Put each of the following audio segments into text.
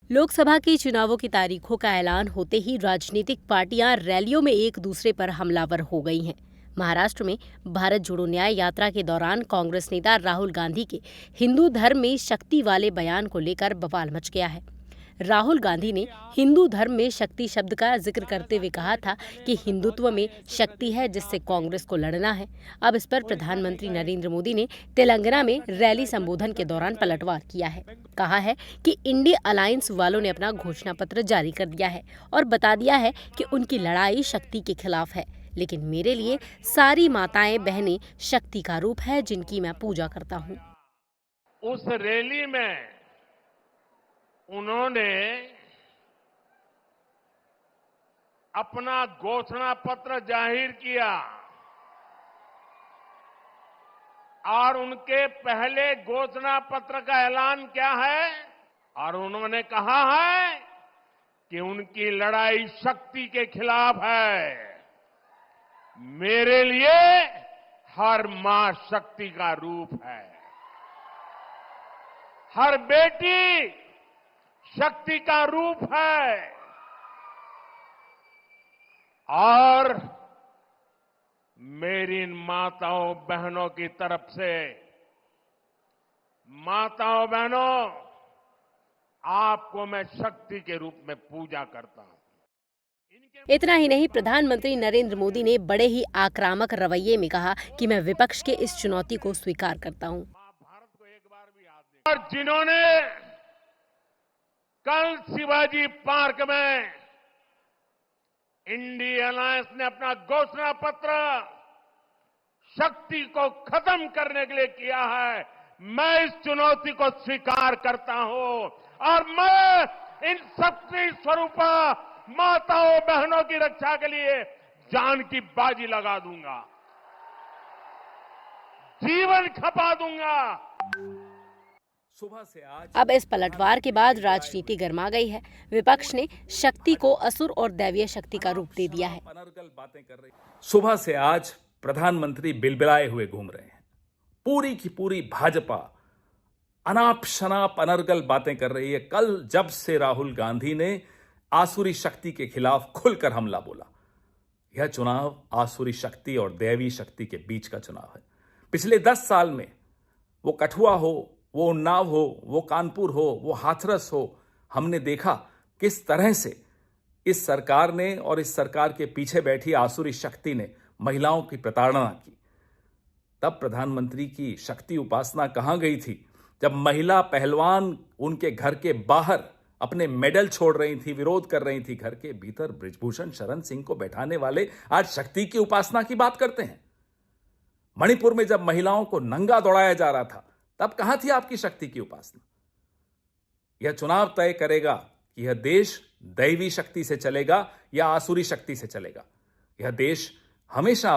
लोकसभा के चुनावों की तारीखों का ऐलान होते ही राजनीतिक पार्टियां रैलियों में एक दूसरे पर हमलावर हो गई हैं। महाराष्ट्र में भारत जोड़ो न्याय यात्रा के दौरान कांग्रेस नेता राहुल गांधी के हिंदू धर्म में शक्ति वाले बयान को लेकर बवाल मच गया है। राहुल गांधी ने हिंदू धर्म में शक्ति शब्द का जिक्र करते हुए कहा था कि हिंदुत्व में शक्ति है जिससे कांग्रेस को लड़ना है। अब इस पर प्रधानमंत्री नरेंद्र मोदी ने तेलंगाना में रैली संबोधन के दौरान पलटवार किया है। कहा है कि इंडिया अलायंस वालों ने अपना घोषणा पत्र जारी कर दिया है और बता दिया है कि उनकी लड़ाई शक्ति के खिलाफ है, लेकिन मेरे लिए सारी माताएं बहनें शक्ति का रूप है जिनकी मैं पूजा करता हूँ। उस रैली में उन्होंने अपना घोषणा पत्र जाहिर किया और उनके पहले घोषणा पत्र का ऐलान क्या है, और उन्होंने कहा है कि उनकी लड़ाई शक्ति के खिलाफ है। मेरे लिए हर मां शक्ति का रूप है, हर बेटी शक्ति का रूप है और मेरी इन माताओं बहनों की तरफ से, माताओं बहनों, आपको मैं शक्ति के रूप में पूजा करता हूं। इतना ही नहीं, प्रधानमंत्री नरेंद्र मोदी ने बड़े ही आक्रामक रवैये में कहा कि मैं विपक्ष के इस चुनौती को स्वीकार करता हूं। और जिन्होंने कल शिवाजी पार्क में इंडिया अलायंस ने अपना घोषणा पत्र शक्ति को खत्म करने के लिए किया है, मैं इस चुनौती को स्वीकार करता हूं और मैं इन शक्ति स्वरूपा माताओं बहनों की रक्षा के लिए जान की बाजी लगा दूंगा, जीवन खपा दूंगा। सुबह से आज अब इस पलटवार के बाद राजनीति गर्मा गई है। विपक्ष ने शक्ति को असुर और दैवीय शक्ति का रूप दे दिया है। सुबह से आज प्रधानमंत्री बिलबिलाए हुए घूम रहे हैं। पूरी की पूरी भाजपा अनाप शनाप अनर्गल बातें कर रही है। कल जब से राहुल गांधी ने आसुरी शक्ति के खिलाफ खुलकर हमला बोला, यह चुनाव आसुरी शक्ति और दैवी शक्ति के बीच का चुनाव है। पिछले 10 साल में वो कठुआ हो, वो उन्नाव हो, वो कानपुर हो, वो हाथरस हो, हमने देखा किस तरह से इस सरकार ने और इस सरकार के पीछे बैठी आसुरी शक्ति ने महिलाओं की प्रताड़ना की। तब प्रधानमंत्री की शक्ति उपासना कहां गई थी जब महिला पहलवान उनके घर के बाहर अपने मेडल छोड़ रही थी, विरोध कर रही थी। घर के भीतर बृजभूषण शरण सिंह को बैठाने वाले आज शक्ति की उपासना की बात करते हैं। मणिपुर में जब महिलाओं को नंगा दौड़ाया जा रहा था, तब कहां थी आपकी शक्ति की उपासना? यह चुनाव तय करेगा कि यह देश दैवी शक्ति से चलेगा या आसुरी शक्ति से चलेगा। यह देश हमेशा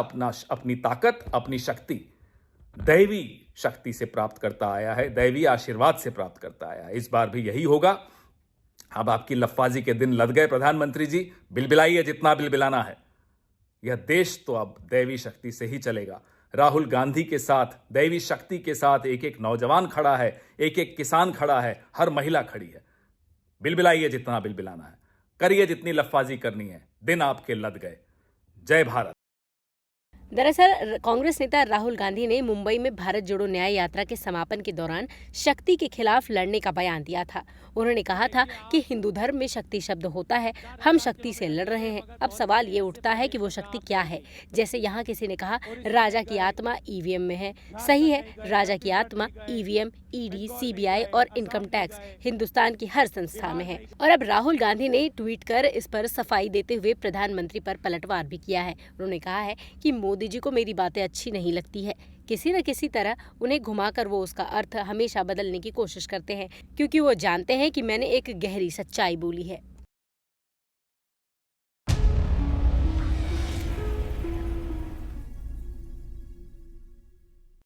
अपनी ताकत, अपनी शक्ति दैवी शक्ति से प्राप्त करता आया है, दैवी आशीर्वाद से प्राप्त करता आया है। इस बार भी यही होगा। अब आपकी लफाजी के दिन लद गए प्रधानमंत्री जी, बिलबिलाइए जितना बिलबिलाना है। यह देश तो अब दैवी शक्ति से ही चलेगा। राहुल गांधी के साथ, दैवी शक्ति के साथ एक एक नौजवान खड़ा है, एक एक किसान खड़ा है, हर महिला खड़ी है। बिलबिलाइए जितना बिलबिलाना है, करिए जितनी लफाजी करनी है। दिन आपके लद गए। जय भारत। दरअसल कांग्रेस नेता राहुल गांधी ने मुंबई में भारत जोड़ो न्याय यात्रा के समापन के दौरान शक्ति के खिलाफ लड़ने का बयान दिया था। उन्होंने कहा था कि हिंदू धर्म में शक्ति शब्द होता है, हम शक्ति से लड़ रहे हैं। अब सवाल ये उठता है कि वो शक्ति क्या है। जैसे यहाँ किसी ने कहा राजा की आत्मा ईवीएम में है। सही है, राजा की आत्मा ईवीएम, ईडी, सीबीआई और इनकम टैक्स हिंदुस्तान की हर संस्था में है। और अब राहुल गांधी ने ट्वीट कर इस पर सफाई देते हुए प्रधानमंत्री पर पलटवार भी किया है। उन्होंने कहा है कि मोदी जी को मेरी बातें अच्छी नहीं लगती है। किसी न किसी तरह उन्हें घुमाकर वो उसका अर्थ हमेशा बदलने की कोशिश करते हैं, क्योंकि वो जानते हैं कि मैंने एक गहरी सच्चाई बोली है।